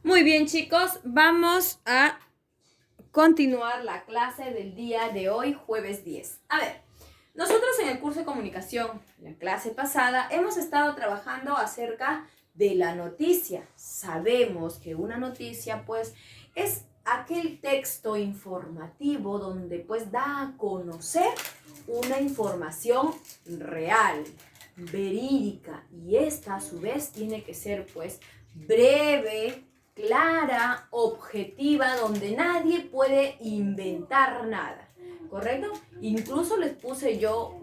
Muy bien, chicos, vamos a continuar la clase del día de hoy, jueves 10. A ver, nosotros en el curso de comunicación, la clase pasada, hemos estado trabajando acerca de la noticia. Sabemos que una noticia, pues, es aquel texto informativo donde, pues, da a conocer una información real, verídica, y esta, a su vez, tiene que ser, pues, breve, clara, objetiva, donde nadie puede inventar nada, ¿correcto? Incluso les puse yo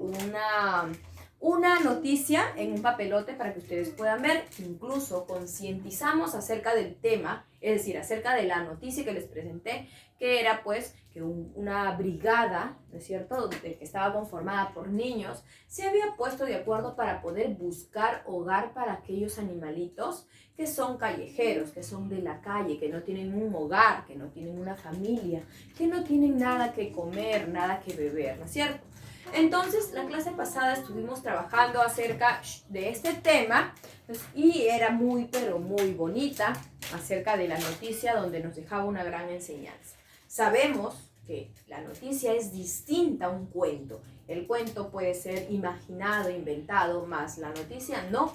una noticia en un papelote para que ustedes puedan ver. Incluso concientizamos acerca del tema, es decir, acerca de la noticia que les presenté, que era pues que una brigada, ¿no es cierto?, que estaba conformada por niños, se había puesto de acuerdo para poder buscar hogar para aquellos animalitos que son callejeros, que son de la calle, que no tienen un hogar, que no tienen una familia, que no tienen nada que comer, nada que beber, ¿no es cierto? Entonces, la clase pasada estuvimos trabajando acerca de este tema, pues, y era muy, pero muy bonita, acerca de la noticia donde nos dejaba una gran enseñanza. Sabemos que la noticia es distinta a un cuento. El cuento puede ser imaginado, inventado, más la noticia no.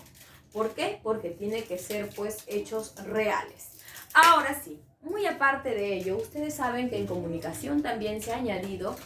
¿Por qué? Porque tiene que ser, pues, hechos reales. Ahora sí, muy aparte de ello, ustedes saben que en comunicación también se ha añadido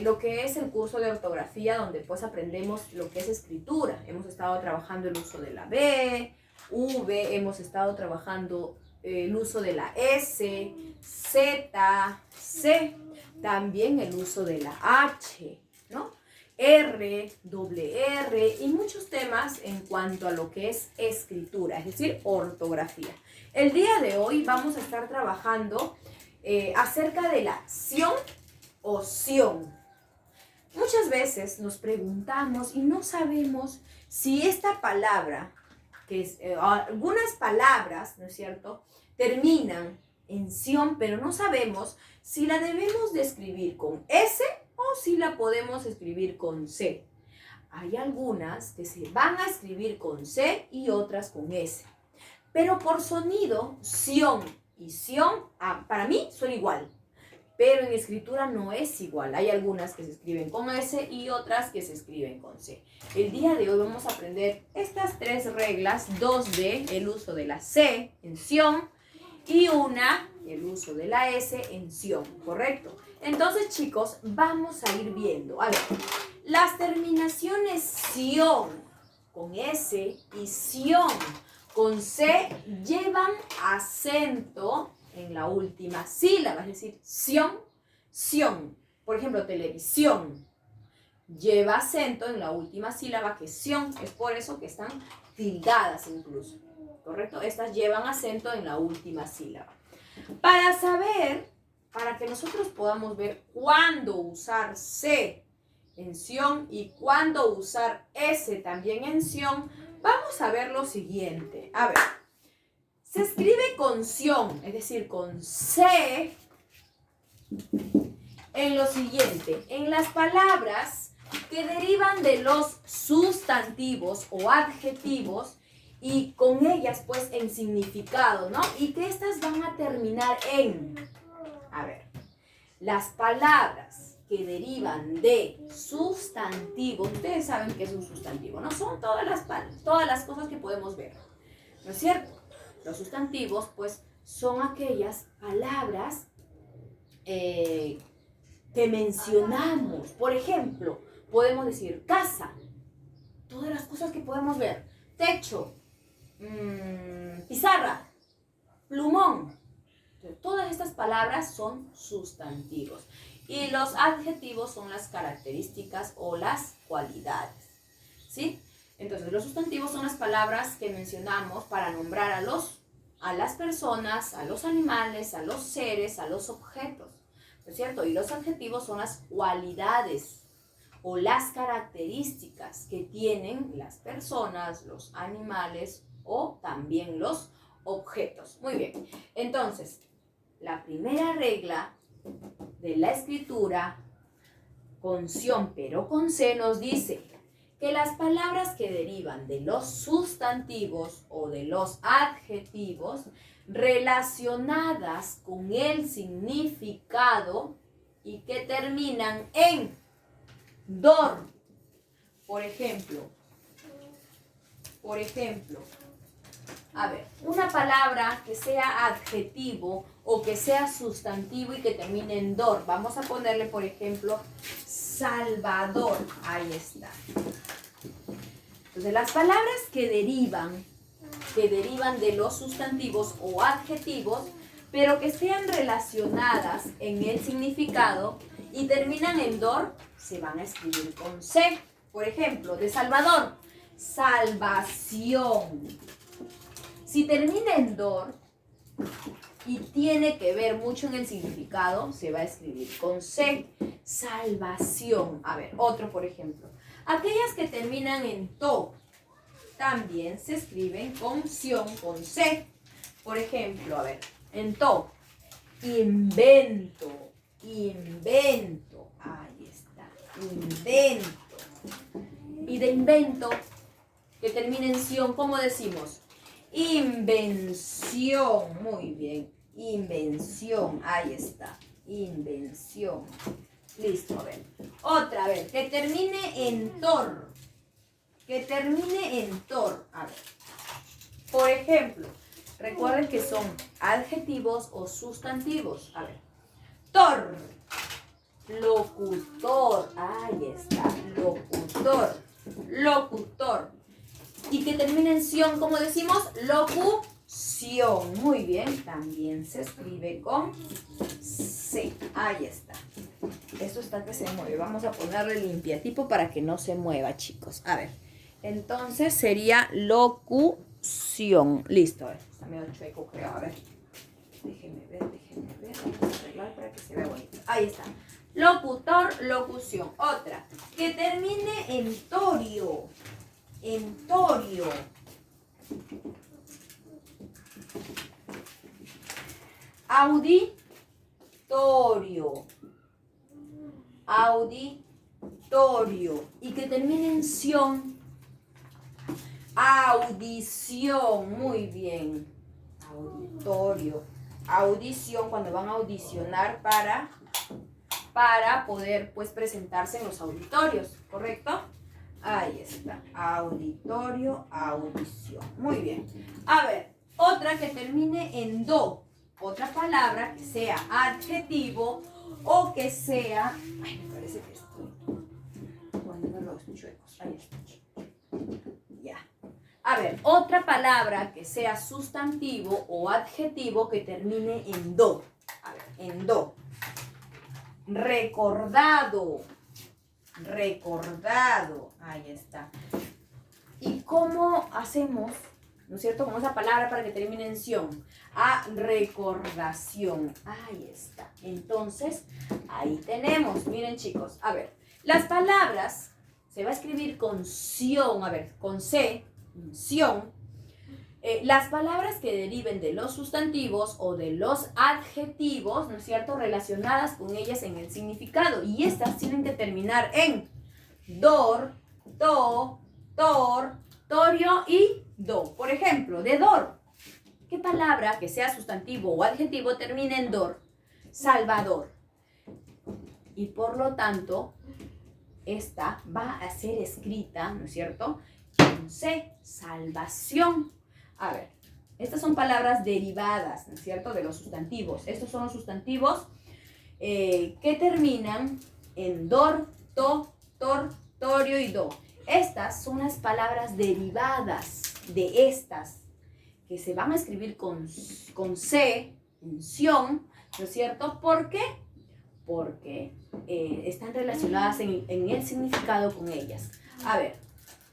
lo que es el curso de ortografía, donde pues aprendemos lo que es escritura. Hemos estado trabajando el uso de la B, V, hemos estado trabajando el uso de la S, Z, C, también el uso de la H, ¿no? R, doble R y muchos temas en cuanto a lo que es escritura, es decir, ortografía. El día de hoy vamos a estar trabajando acerca de la ción o ción. Muchas veces nos preguntamos y no sabemos si esta palabra, que es, algunas palabras, ¿no es cierto?, terminan en ción, pero no sabemos si la debemos de escribir con S o si la podemos escribir con C. Hay algunas que se van a escribir con C y otras con S. Pero por sonido, sion y sion, para mí son igual. Pero en escritura no es igual. Hay algunas que se escriben con S y otras que se escriben con C. El día de hoy vamos a aprender estas tres reglas, dos de el uso de la C en sion y una, el uso de la S en sion, ¿correcto? Entonces, chicos, vamos a ir viendo. A ver, las terminaciones sion con S y sion con C llevan acento en la última sílaba, es decir, sion, sion. Por ejemplo, televisión lleva acento en la última sílaba, que es sion. Es por eso que están tildadas incluso, ¿correcto? Estas llevan acento en la última sílaba. Para saber, para que nosotros podamos ver cuándo usar C en sion y cuándo usar S también en sion, vamos a ver lo siguiente. A ver, se escribe con sion, es decir, con C, en lo siguiente: en las palabras que derivan de los sustantivos o adjetivos y con ellas pues en significado, ¿no? Y que estas van a terminar en, a ver, las palabras que derivan de sustantivos. Ustedes saben qué es un sustantivo, ¿no? Son todas las cosas que podemos ver, ¿no es cierto? Los sustantivos, pues, son aquellas palabras que mencionamos. Por ejemplo, podemos decir casa, todas las cosas que podemos ver. Techo, pizarra, plumón. Todas estas palabras son sustantivos. Y los adjetivos son las características o las cualidades, ¿sí? Entonces, los sustantivos son las palabras que mencionamos para nombrar a las personas, a los animales, a los seres, a los objetos, ¿no es cierto? Y los adjetivos son las cualidades o las características que tienen las personas, los animales o también los objetos. Muy bien, entonces, la primera regla de la escritura con sion pero con C nos dice que las palabras que derivan de los sustantivos o de los adjetivos relacionadas con el significado y que terminan en dor. Por ejemplo, a ver, una palabra que sea adjetivo o que sea sustantivo y que termine en dor. Vamos a ponerle, por ejemplo, Salvador. Ahí está. Entonces, las palabras que derivan de los sustantivos o adjetivos, pero que sean relacionadas en el significado y terminan en dor, se van a escribir con C. Por ejemplo, de Salvador, salvación. Si termina en dor y tiene que ver mucho en el significado, se va a escribir con C. Salvación. A ver, otro por ejemplo. Aquellas que terminan en to, también se escriben con ción, con C. Por ejemplo, a ver, en to, invento. Ahí está, invento. Y de invento, que termina en ción, ¿cómo decimos? Invención. Muy bien, invención. Ahí está, invención. Listo, a ver. Otra vez, que termine en tor. A ver. Por ejemplo, recuerden que son adjetivos o sustantivos. A ver. Tor. Locutor. Ahí está. Locutor. Y que termine en ción, ¿cómo decimos? Locución. Muy bien. También se escribe con C. Ahí está. Esto está que se mueve. Vamos a ponerle limpiatipo para que no se mueva, chicos. A ver. Entonces sería locución. Listo. A ver. Está medio chueco, creo. A ver. Déjenme ver. Vamos a arreglar para que se vea bonito. Ahí está. Locutor, locución. Otra. Que termine en torio. Auditorio. Y que termine en ción. Audición. Muy bien. Auditorio. Audición, cuando van a audicionar para poder pues presentarse en los auditorios, ¿correcto? Ahí está, auditorio, audición. Muy bien. A ver, otra que termine en do. Otra palabra que sea adjetivo o que sea... Ay, me parece que estoy poniendo los chuecos. Ahí está. Ya. A ver, otra palabra que sea sustantivo o adjetivo que termine en do. A ver, en do. Recordado. Ahí está. ¿Y cómo hacemos, no es cierto, con esa palabra para que termine en ción? A recordación. Ahí está. Entonces, ahí tenemos. Miren, chicos. A ver, las palabras se va a escribir con ción. A ver, con C, ción. Las palabras que deriven de los sustantivos o de los adjetivos, ¿no es cierto?, relacionadas con ellas en el significado. Y estas tienen que terminar en dor, to, tor, torio y do. Por ejemplo, de dor. ¿Qué palabra que sea sustantivo o adjetivo termina en dor? Salvador. Y por lo tanto, esta va a ser escrita, ¿no es cierto?, con C, salvación. A ver, estas son palabras derivadas, ¿no es cierto?, de los sustantivos. Estos son los sustantivos que terminan en dor, to, tor, torio y do. Estas son las palabras derivadas de estas, que se van a escribir con C, sion, ¿no es cierto? ¿Por qué? Porque están relacionadas en el significado con ellas. A ver,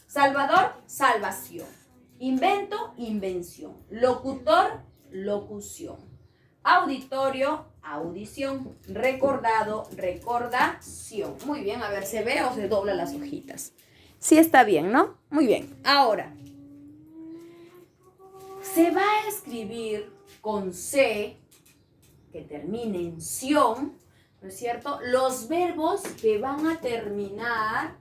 Salvador, salvación. Invento, invención. Locutor, locución. Auditorio, audición. Recordado, recordación. Muy bien, a ver, ¿se ve o se dobla las hojitas? Sí está bien, ¿no? Muy bien. Ahora, se va a escribir con C, que termine en ción, ¿no es cierto?, los verbos que van a terminar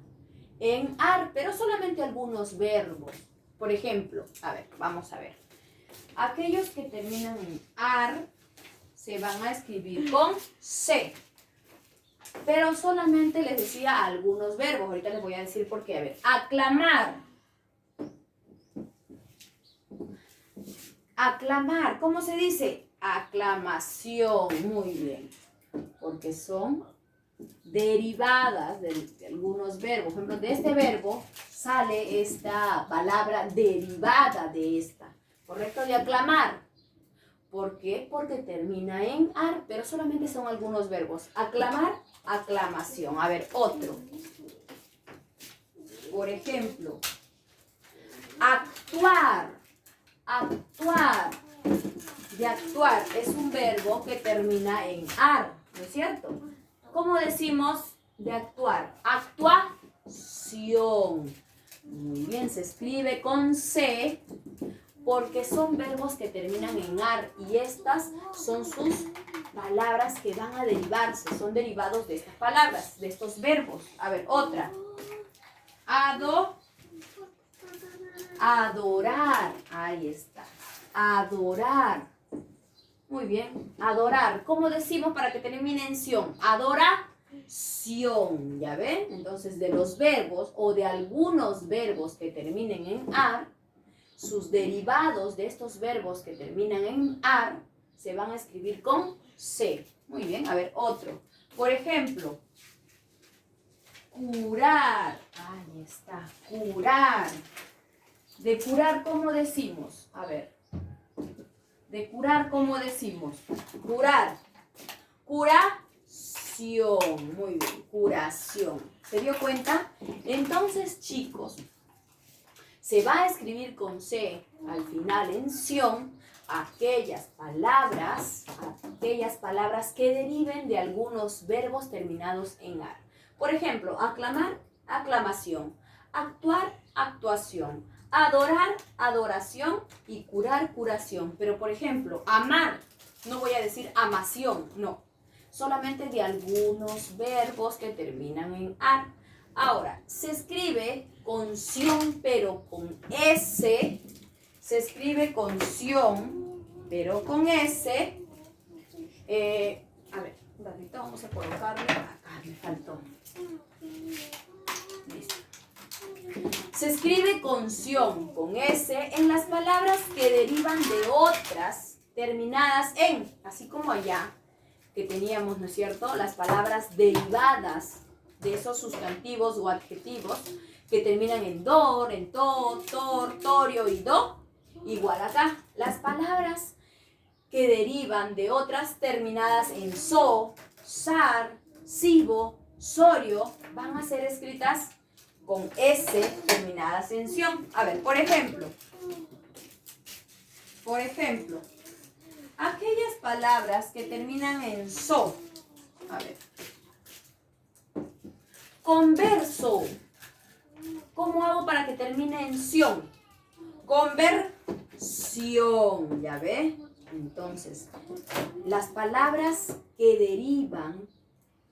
en ar, pero solamente algunos verbos. Por ejemplo, a ver, vamos a ver. Aquellos que terminan en ar se van a escribir con C. Pero solamente les decía algunos verbos. Ahorita les voy a decir por qué. A ver, aclamar. Aclamar, ¿cómo se dice? Aclamación, muy bien. Porque son derivadas de algunos verbos. Por ejemplo, de este verbo sale esta palabra derivada de esta. ¿Correcto? De aclamar. ¿Por qué? Porque termina en ar, pero solamente son algunos verbos. Aclamar, aclamación. A ver, otro. Por ejemplo, actuar. Actuar. De actuar es un verbo que termina en ar, ¿no es cierto? ¿Cómo decimos de actuar? Actuación. Muy bien, se escribe con C porque son verbos que terminan en ar y estas son sus palabras que van a derivarse, son derivados de estas palabras, de estos verbos. A ver, otra. Adorar. Ahí está. Adorar. Muy bien. Adorar. ¿Cómo decimos para que termine en ción? Adoración. ¿Ya ven? Entonces, de los verbos o de algunos verbos que terminen en ar, sus derivados de estos verbos que terminan en ar se van a escribir con C. Muy bien. A ver, otro. Por ejemplo, curar. Ahí está. Curar. De curar, ¿cómo decimos? A ver. De curar, ¿cómo decimos? Curar. Curación. Muy bien. Curación. ¿Se dio cuenta? Entonces, chicos, se va a escribir con C al final en ción aquellas palabras que deriven de algunos verbos terminados en ar. Por ejemplo, aclamar, aclamación. Actuar, actuación. Adorar, adoración y curar, curación. Pero, por ejemplo, amar, no voy a decir amación, no. Solamente de algunos verbos que terminan en ar. Ahora, se escribe con ción, pero con S. Se escribe con ción, pero con S. A ver, un ratito, vamos a colocarle. Acá me faltó. Listo. Se escribe con ción, con S, en las palabras que derivan de otras terminadas en, así como allá, que teníamos, ¿no es cierto?, las palabras derivadas de esos sustantivos o adjetivos que terminan en dor, en to, tor, torio y do. Igual acá, las palabras que derivan de otras terminadas en so, sar, sibo, sorio, van a ser escritas con S terminadas en ción. A ver, por ejemplo, aquellas palabras que terminan en so. A ver. Converso. ¿Cómo hago para que termine en ción? Conversión. ¿Ya ve? Entonces, las palabras que derivan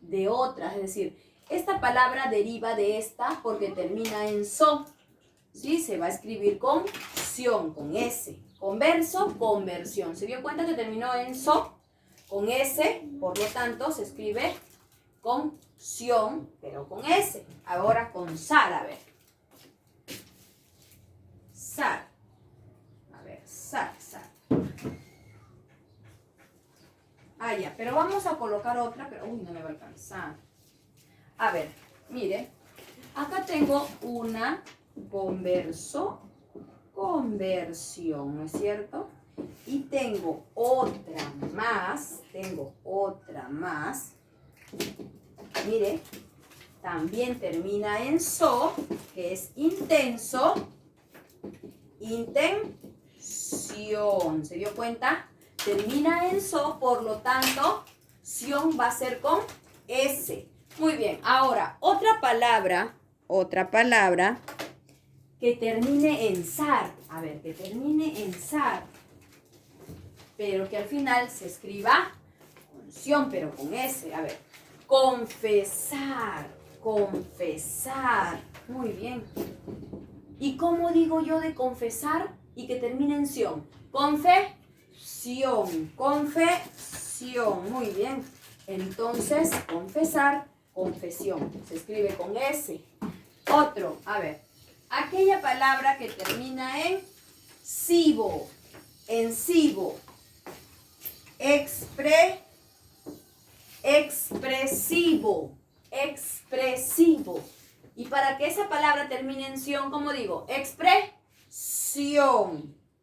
de otras, es decir, esta palabra deriva de esta porque termina en so. ¿Sí? Se va a escribir con ción, con S. Converso, conversión. ¿Se dio cuenta que terminó en so? Con S, por lo tanto, se escribe con ción, pero con S. Ahora con sar, a ver. Sar. A ver, sar. Ah, ya, pero vamos a colocar otra, pero uy, no me va a alcanzar. A ver, mire, acá tengo una conversión, ¿no es cierto? Y tengo otra más, mire, también termina en so, que es intenso, intención, ¿se dio cuenta? Termina en so, por lo tanto, sion va a ser con S. Muy bien, ahora, otra palabra que termine en sar. A ver, que termine en sar, pero que al final se escriba con sion, pero con S. A ver, confesar. confesar. Muy bien. ¿Y cómo digo yo de confesar y que termine en ción? Confesión. Confesión. Muy bien. Entonces, confesar, confesión. Se escribe con S. Otro, a ver. Aquella palabra que termina en sivo. En sivo. Expresivo. Expresivo. Y para que esa palabra termine en sion, ¿cómo digo? Expresión.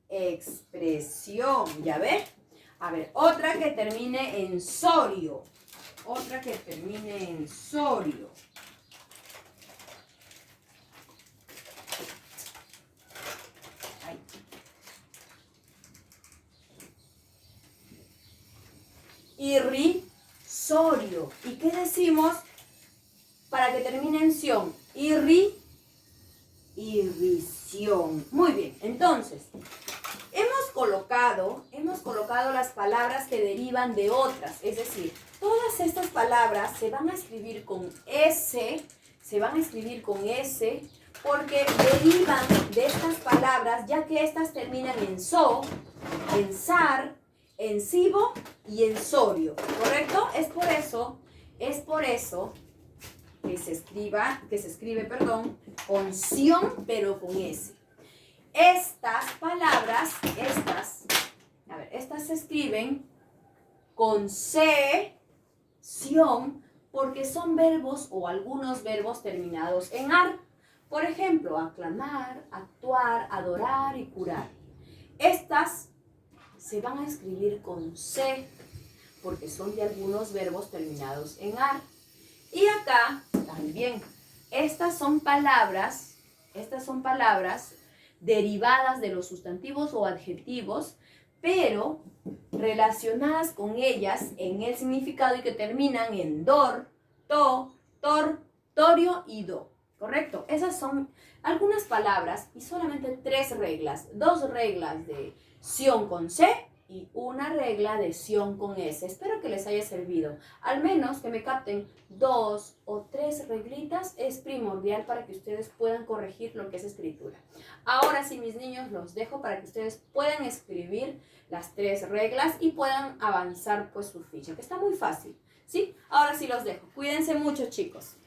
Expresión. ¿Ya ve? A ver, otra que termine en sorio. Otra que termine en sorio. Ay. Irrisorio. ¿Y qué decimos para que termine en sion? Irrisión. Muy bien, entonces, hemos colocado las palabras que derivan de otras, es decir, todas estas palabras se van a escribir con S, porque derivan de estas palabras, ya que estas terminan en so, en sar, en sivo y en sorio, ¿correcto? Es por eso que se escribe, con sion, pero con S. Estas palabras, estas se escriben con C, sion, porque son verbos o algunos verbos terminados en ar. Por ejemplo, aclamar, actuar, adorar y curar. Estas se van a escribir con C, porque son de algunos verbos terminados en ar. Y acá también, estas son palabras derivadas de los sustantivos o adjetivos, pero relacionadas con ellas en el significado y que terminan en dor, to, tor, torio y do. ¿Correcto? Esas son algunas palabras y solamente 3 reglas. 2 reglas de sion con C y una regla de sion con S. Espero que les haya servido. Al menos que me capten 2 o 3 reglitas es primordial para que ustedes puedan corregir lo que es escritura. Ahora sí, mis niños, los dejo para que ustedes puedan escribir las 3 reglas y puedan avanzar pues su ficha, que está muy fácil. ¿Sí? Ahora sí los dejo. Cuídense mucho, chicos.